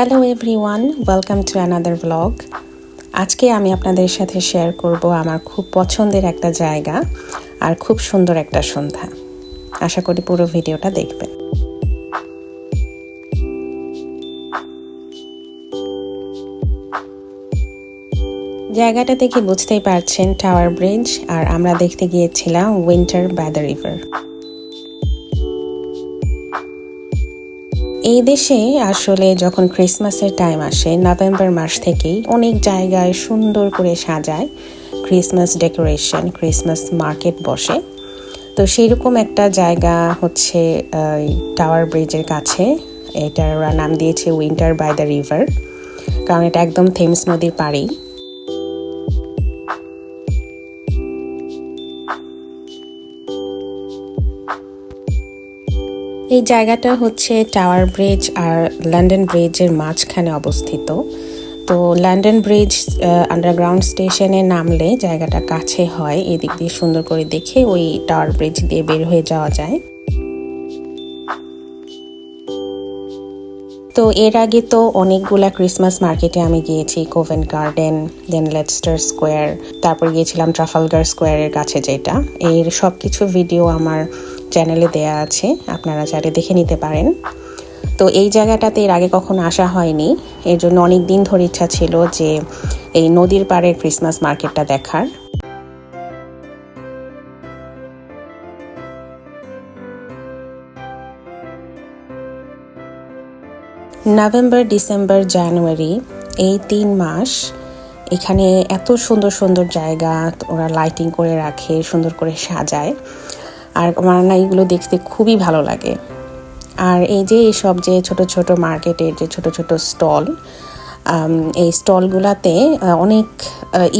Hello everyone, welcome to another blog. আজকে আমি আপনাদের সাথে শেয়ার করব আমার খুব পছন্দের একটা জায়গা আর খুব সুন্দর একটা সন্ধ্যা। আশা করি পুরো ভিডিওটা দেখবেন। জায়গাটা দেখে বুঝতেই পারছেন টাওয়ার ব্রিজ, আর আমরা দেখতে গিয়েছিলাম উইন্টার বাই দ্য রিভার। এই দেশে আসলে যখন ক্রিসমাসের টাইম আসে নভেম্বর মাস থেকেই অনেক জায়গায় সুন্দর করে সাজায়, ক্রিসমাস ডেকোরেশন, ক্রিসমাস মার্কেট বসে। তো সেইরকম একটা জায়গা হচ্ছে টাওয়ার ব্রিজের কাছে। এটার নাম দিয়েছে উইন্টার বাই দ্য রিভার, কারণ এটা একদম থেমস নদীর পাড়েই। এই জায়গাটা হচ্ছে টাওয়ার ব্রিজ আর লন্ডন ব্রিজের মাঝখানে অবস্থিত। তো লন্ডন ব্রিজ আন্ডারগ্রাউন্ড স্টেশনে নামলে জায়গাটা কাছে হয়, এদিক দিয়ে সুন্দর করে দেখে ওই টাওয়ার ব্রিজ দিয়ে বের হয়ে যাওয়া যায়। তো এর আগে তো অনেকগুলা ক্রিসমাস মার্কেটে আমি গিয়েছি, কোভেন্ট গার্ডেন, দেন লেস্টার স্কোয়ার, তারপর গিয়েছিলাম ট্রাফালগার স্কোয়ারের কাছে, যেটা এর সব কিছু ভিডিও আমার চ্যানেলে দেয়া আছে, আপনারা চাইলে দেখে নিতে পারেন। তো এই জায়গাটাতে এর আগে কখনো আসা হয়নি, এর জন্য অনেক দিন ধরে ইচ্ছা ছিল যে এই নদীর পাড়ের ক্রিসমাস মার্কেটটা দেখার। নভেম্বর, ডিসেম্বর, জানুয়ারি এই 3 মাস এখানে এত সুন্দর সুন্দর জায়গা ওরা লাইটিং করে রাখে, সুন্দর করে সাজায়, আর আমার না এগুলো দেখতে খুবই ভালো লাগে। আর এই যে এইসব যে ছোট ছোট মার্কেটের যে ছোট ছোট স্টল, এই স্টলগুলোতে অনেক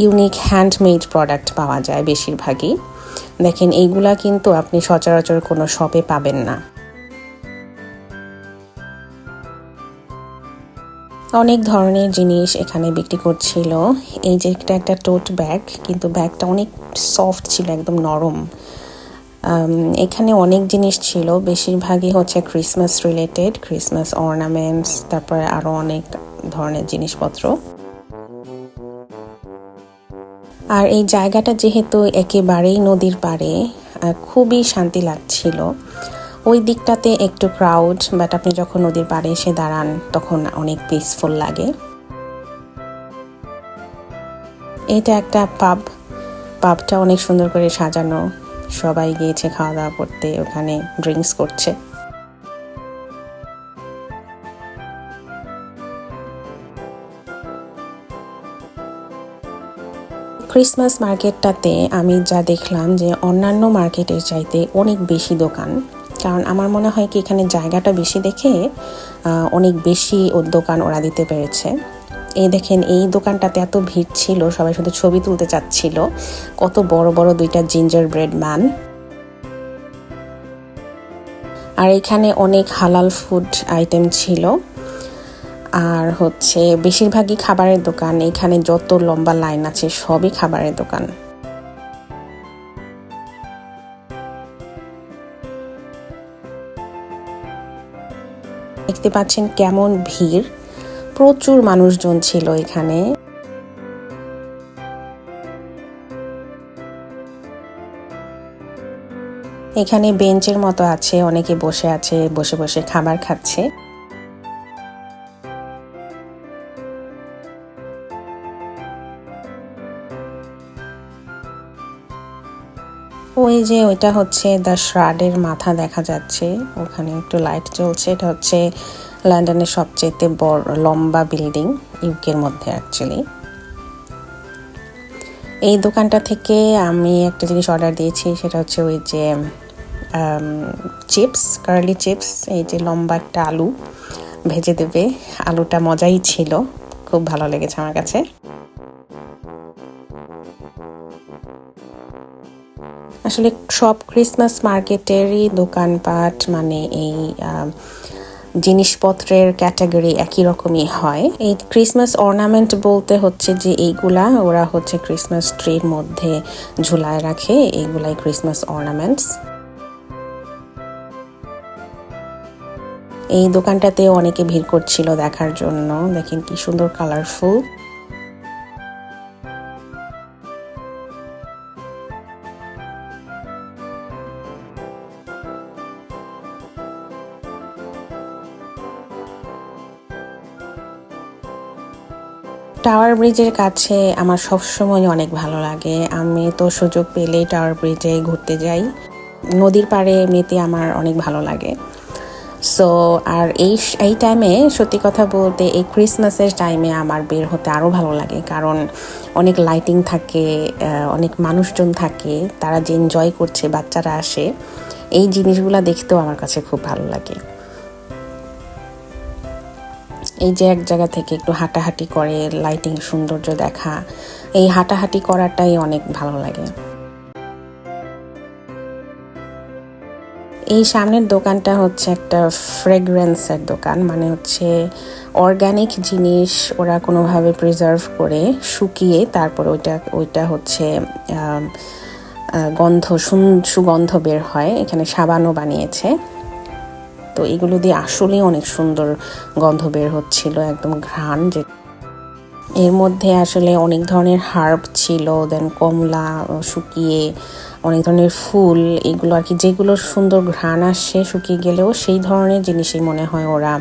ইউনিক হ্যান্ডমেড প্রোডাক্ট পাওয়া যায় বেশিরভাগই। দেখেন এইগুলা কিন্তু আপনি সচরাচর কোনো শপে পাবেন না। অনেক ধরনের জিনিস এখানে বিক্রি করছিল। এই যে একটা টোট ব্যাগ, কিন্তু ব্যাগটা অনেক সফট ছিল, একদম নরম। এখানে অনেক জিনিস ছিল, বেশিরভাগই হচ্ছে ক্রিসমাস রিলেটেড, ক্রিসমাস অর্নামেন্টস, তারপরে আরও অনেক ধরনের জিনিসপত্র। আর এই জায়গাটা যেহেতু একেবারেই নদীর পাড়ে, খুবই শান্তি লাগছিল। ওই দিকটাতে একটু ক্রাউড, বাট আপনি যখন নদীর পাড়ে এসে দাঁড়ান তখন অনেক পিসফুল লাগে। এটা একটা পাবটা অনেক সুন্দর করে সাজানো, সবাই গিয়েছে খাওয়া দাওয়া করতে, ওখানে ড্রিঙ্কস করছে। ক্রিসমাস মার্কেটটাতে আমি যা দেখলাম যে অন্যান্য মার্কেটের চাইতে অনেক বেশি দোকান, কারণ আমার মনে হয় কি এখানে জায়গাটা বেশি দেখে অনেক বেশি দোকান ওরা দিতে পেরেছে। এই দেখেন এই দোকানটাতে এত ভিড় ছিল, সবাই শুধু ছবি তুলতে চাচ্ছিল। কত বড় বড় 2টা জিঞ্জার ব্রেড ম্যান। আর এখানে অনেক হালাল ফুড আইটেম ছিল, আর হচ্ছে বেশিরভাগই খাবারের দোকান। এখানে যত লম্বা লাইন আছে সবই খাবারের দোকান। দেখতে পাচ্ছেন কেমন ভিড়, প্রচুর মানুষজন ছিল এখানে। এখানে বেঞ্চের মতো আছে, অনেকে বসে আছে, বসে বসে খাবার খাচ্ছে। ওই যে ওইটা হচ্ছে দ্য শ্রাডের মাথা দেখা যাচ্ছে, ওখানে একটু লাইট জ্বলছে। এটা হচ্ছে লন্ডনের সবচেয়ে বড় লম্বা বিল্ডিং, ইউকের মধ্যে অ্যাকচুয়ালি। এই দোকানটা থেকে আমি একটা জিনিস অর্ডার দিয়েছি, সেটা হচ্ছে ওই যে চিপস, কার্লি চিপস। এই যে লম্বা একটা আলু ভেজে দেবে, আলুটা মজাই ছিল, খুব ভালো লেগেছে আমার কাছে। আসলে সব ক্রিসমাস মার্কেটেরই দোকানপাট মানে এই জিনিসপত্রের ক্যাটাগরি একই রকমই হয়। এই ক্রিসমাস অর্নামেন্ট বলতে হচ্ছে যে এইগুলা ওরা হচ্ছে ক্রিসমাস ট্রির মধ্যে ঝুলায় রাখে, এইগুলাই ক্রিসমাস অর্নামেন্টস। এই দোকানটাতেও অনেকে ভিড় করছিল দেখার জন্য। দেখেন কি সুন্দর কালারফুল। টাওয়ার ব্রিজের কাছে আমার সবসময় অনেক ভালো লাগে। আমি তো সুযোগ পেলেই টাওয়ার ব্রিজে ঘুরতে যাই। নদীর পাড়ে এমনিতে আমার অনেক ভালো লাগে। সো আর এই টাইমে সত্যি কথা বলতে এই ক্রিসমাসের টাইমে আমার বের হতে আরও ভালো লাগে, কারণ অনেক লাইটিং থাকে, অনেক মানুষজন থাকে, তারা যে এনজয় করছে, বাচ্চারা আসে, এই জিনিসগুলো দেখতেও আমার কাছে খুব ভালো লাগে। এই যে এক জায়গা থেকে একটু হাঁটাহাঁটি করে লাইটিং সৌন্দর্য দেখা, এই হাঁটাহাঁটি করাটাই অনেক ভালো লাগে। এই সামনের দোকানটা হচ্ছে একটা ফ্রেগ্রেন্সের দোকান, মানে হচ্ছে অর্গানিক জিনিস ওরা কোনোভাবে প্রিজার্ভ করে শুকিয়ে তারপর ওইটা হচ্ছে সুগন্ধ বের হয়। এখানে সাবানও বানিয়েছে। তো এগুলো দিয়ে আসলেই অনেক সুন্দর গন্ধ বের হচ্ছিল, একদম ঘ্রাণ। যে এর মধ্যে আসলে অনেক ধরনের হার্ব ছিল, দেন কমলা শুকিয়ে, অনেক ধরনের ফুল, এগুলো আর কি, যেগুলো সুন্দর ঘ্রাণ আসে শুকিয়ে গেলেও, সেই ধরনের জিনিসই মনে হয় ওরা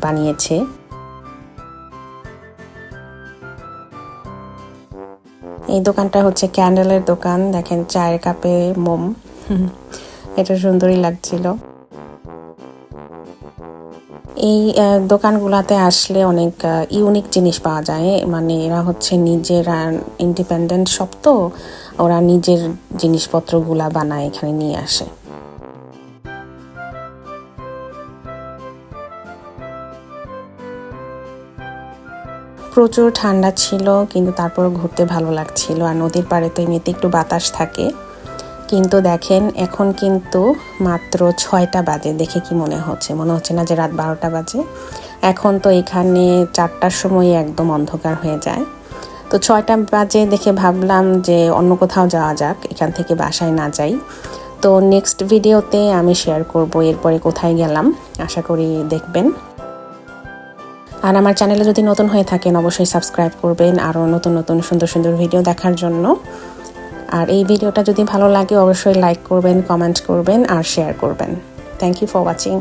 বানিয়েছে। এই দোকানটা হচ্ছে ক্যান্ডেলের দোকান। দেখেন চায়ের কাপে মোম, এটা সুন্দরই লাগছিল। এই দোকানগুলোতে আসলে অনেক ইউনিক জিনিস পাওয়া যায়, মানে এরা হচ্ছে নিজেরা ইন্ডিপেন্ডেন্ট সব, তো ওরা নিজের জিনিসপত্রগুলা বানায় এখানে নিয়ে আসে। প্রচুর ঠান্ডা ছিল, কিন্তু তারপর ঘুরতে ভালো লাগছিল। আর নদীর পাড়ে তো এমনিতে একটু বাতাস থাকে। কিন্তু দেখেন এখন কিন্তু মাত্র 6টা বাজে। দেখে কি মনে হচ্ছে না যে রাত 12টা বাজে। এখন তো এখানে 4টার সময় একদম অন্ধকার হয়ে যায়। তো 6টা বাজে দেখে ভাবলাম যে অন্য কোথাও যাওয়া যাক, এখান থেকে বাসায় না যাই। তো নেক্সট ভিডিওতে আমি শেয়ার করব এরপরে কোথায় গেলাম, আশা করি দেখবেন। আর আমার চ্যানেলে যদি নতুন হয়ে থাকেন অবশ্যই সাবস্ক্রাইব করবেন আরও নতুন নতুন সুন্দর সুন্দর ভিডিও দেখার জন্য। আর এই ভিডিওটা যদি ভালো লাগে অবশ্যই লাইক করবেন, কমেন্ট করবেন আর শেয়ার করবেন। Thank you for watching.